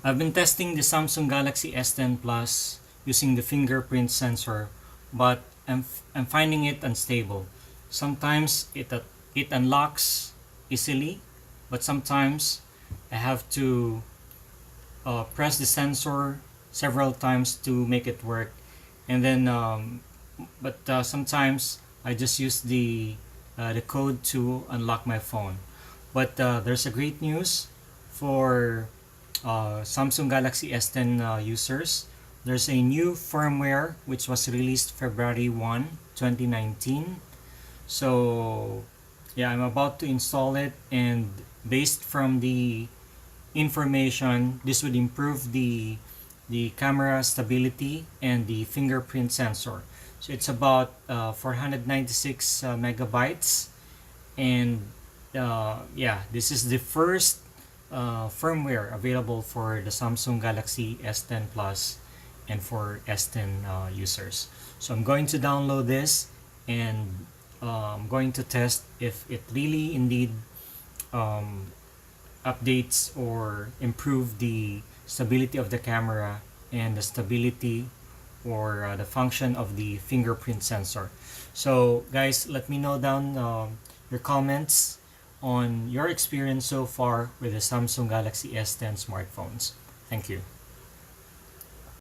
I've been testing the Samsung Galaxy S10 Plus using the fingerprint sensor, but I'm finding it unstable. Sometimes it unlocks easily, but sometimes I have to press the sensor several times to make it work, and then sometimes I just use the code to unlock my phone. But there's a great news for Samsung Galaxy S10 users. There's a new firmware which was released February 1, 2019. So yeah, I'm about to install it, and based from the information, this would improve the camera stability and the fingerprint sensor. So it's about 496 megabytes, and yeah, this is the first firmware available for the Samsung Galaxy S10 Plus and for S10 users. So I'm going to download this, and I'm going to test if it really indeed um, updates or improve the stability of the camera and the stability or the function of the fingerprint sensor. So guys, let me know down your comments on your experience so far with the Samsung Galaxy S10 smartphones. Thank you.